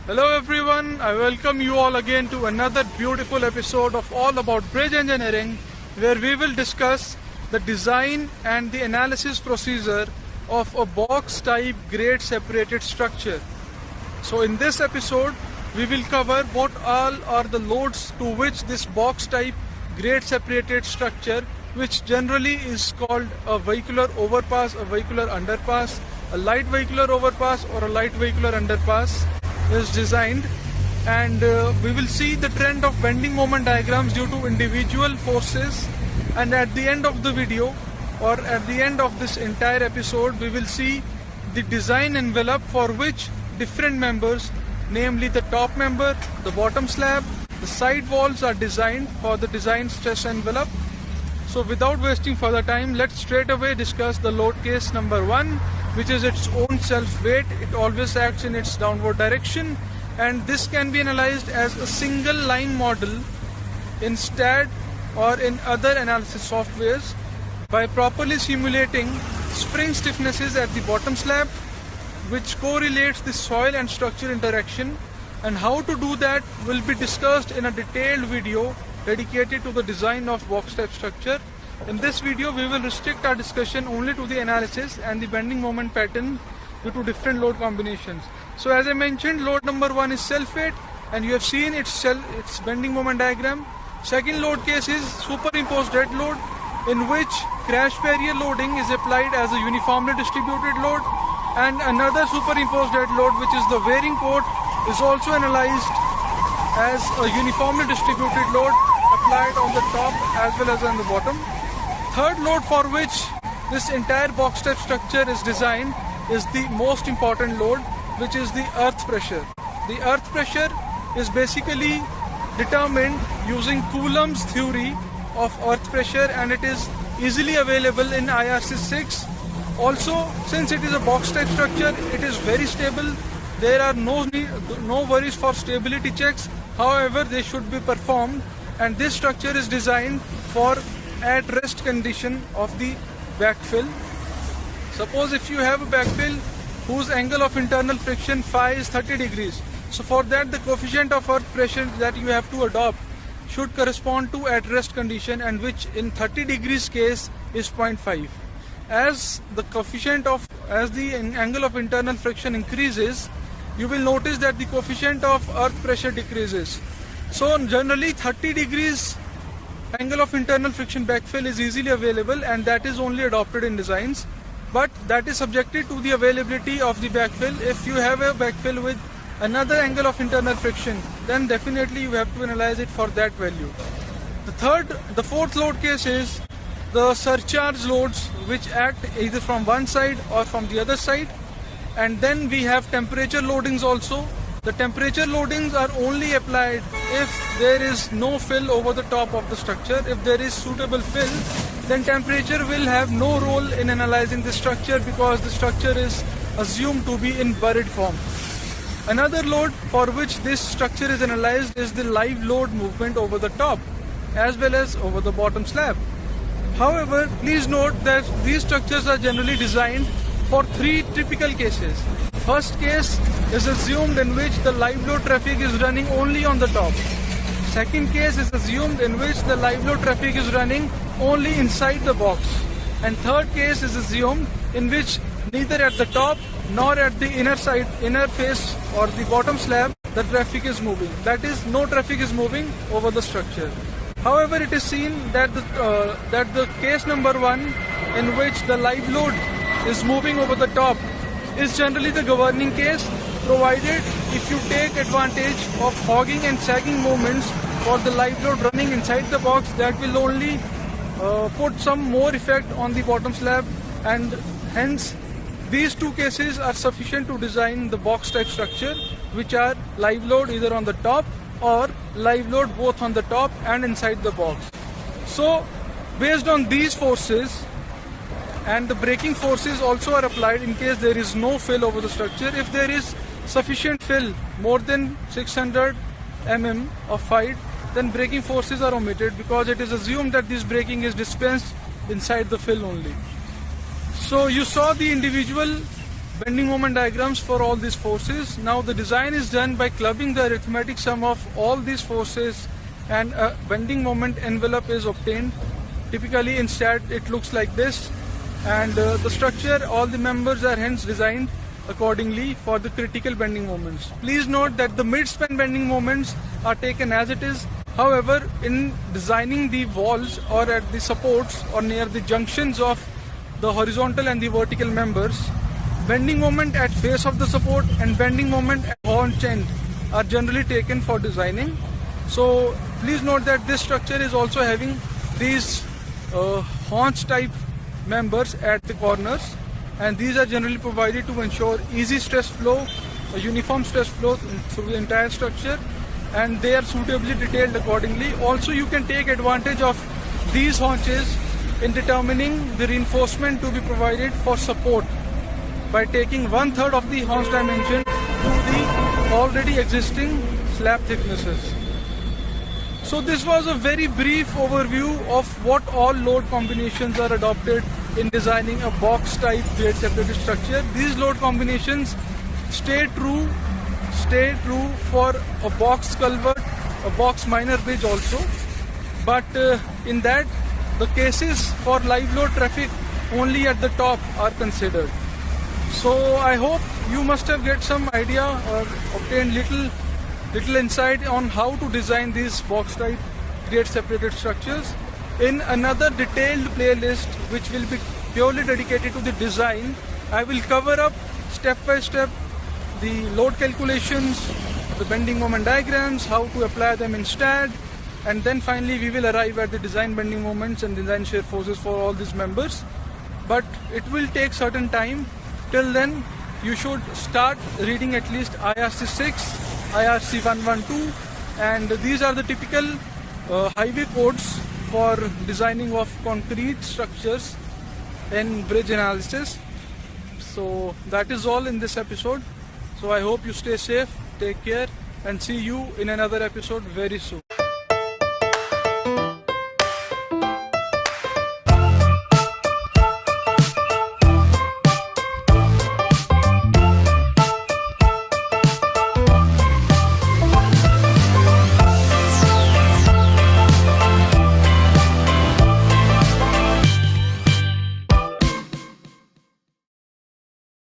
Hello everyone, I welcome you all again to another beautiful episode of All About Bridge Engineering, where we will discuss the design and the analysis procedure of a box type grade separated structure. So in this episode we will cover what all are the loads to which this box type grade separated structure, which generally is called a vehicular overpass, a vehicular underpass, a light vehicular overpass or a light vehicular underpass, is designed. And we will see the trend of bending moment diagrams due to individual forces, and at the end of the video or at the end of this entire episode we will see the design envelope for which different members, namely the top member, the bottom slab, the side walls are designed for the design stress envelope. So without wasting further time, let's straight away discuss the load case number 1, which is its own self weight. It always acts in its downward direction, and this can be analyzed as a single line model in STAD or in other analysis softwares by properly simulating spring stiffnesses at the bottom slab, which correlates the soil and structure interaction. And how to do that will be discussed in a detailed video dedicated to the design of box type structure. In this video we will restrict our discussion only to the analysis and the bending moment pattern due to different load combinations. So as I mentioned, load number 1 is self weight, and you have seen its bending moment diagram. Second load case is superimposed dead load, in which crash barrier loading is applied as a uniformly distributed load, and another superimposed dead load, which is the wearing port, is also analyzed as a uniformly distributed load applied on the top as well as on the bottom. Third load for which this entire box type structure is designed is the most important load, which is the earth pressure. The earth pressure is basically determined using Coulomb's theory of earth pressure, and it is easily available in IRC 6. Also, since it is a box type structure, it is very stable. There are no worries for stability checks. However, they should be performed, and this structure is designed for at rest condition of the backfill. Suppose if you have a backfill whose angle of internal friction phi is 30 degrees. So for that, the coefficient of earth pressure that you have to adopt should correspond to at rest condition, and which in 30 degrees case is 0.5. As the angle of internal friction increases, you will notice that the coefficient of earth pressure decreases. So generally 30 degrees angle of internal friction backfill is easily available, and that is only adopted in designs, but that is subjected to the availability of the backfill. If you have a backfill with another angle of internal friction, then definitely you have to analyze it for that value. The fourth load case is the surcharge loads, which act either from one side or from the other side. And then we have temperature loadings also. The temperature loadings are only applied if there is no fill over the top of the structure. If there is suitable fill, then temperature will have no role in analyzing the structure, because the structure is assumed to be in buried form. Another load for which this structure is analyzed is the live load movement over the top as well as over the bottom slab. However, please note that these structures are generally designed for 3 typical cases. First case is assumed in which the live load traffic is running only on the top. Second case is assumed in which the live load traffic is running only inside the box. And third case is assumed in which neither at the top nor at the inner face or the bottom slab the traffic is moving. That is, no traffic is moving over the structure. However, it is seen that the case number 1, in which the live load is moving over the top, is generally the governing case, provided if you take advantage of hogging and sagging movements for the live load running inside the box, that will only put some more effect on the bottom slab, and hence these 2 cases are sufficient to design the box type structure, which are live load either on the top or live load both on the top and inside the box. So based on these forces, and the braking forces also are applied in case there is no fill over the structure. If there is sufficient fill, more than 600 mm of height, then braking forces are omitted, because it is assumed that this braking is dispensed inside the fill only. So you saw the individual bending moment diagrams for all these forces. Now the design is done by clubbing the arithmetic sum of all these forces, and a bending moment envelope is obtained. Typically in STAT it looks like this, and the structure, all the members are hence designed accordingly for the critical bending moments. Please note that the mid-span bending moments are taken as it is. However, in designing the walls or at the supports or near the junctions of the horizontal and the vertical members, bending moment at face of the support and bending moment at haunch end are generally taken for designing. So please note that this structure is also having these haunch type members at the corners, and these are generally provided to ensure easy stress flow, a uniform stress flow through the entire structure, and they are suitably detailed accordingly. Also, you can take advantage of these haunches in determining the reinforcement to be provided for support by taking 1/3 of the haunch dimension to the already existing slab thicknesses. So this was a very brief overview of what all load combinations are adopted in designing a box type grade separated structure. These load combinations stay true for a box culvert, a box minor bridge also, but in that the cases for live load traffic only at the top are considered. So I hope you must have get some idea or obtained little insight on how to design these box type grade separated structures. In another detailed playlist which will be purely dedicated to the design, I will cover up step by step the load calculations, the bending moment diagrams, how to apply them in STAD, and then finally we will arrive at the design bending moments and design shear forces for all these members. But it will take certain time. Till then, you should start reading at least IRC 6, IRC 112, and these are the typical highway codes for designing of concrete structures in bridge analysis. So that is all in this episode. So I hope you stay safe, take care, and see you in another episode very soon.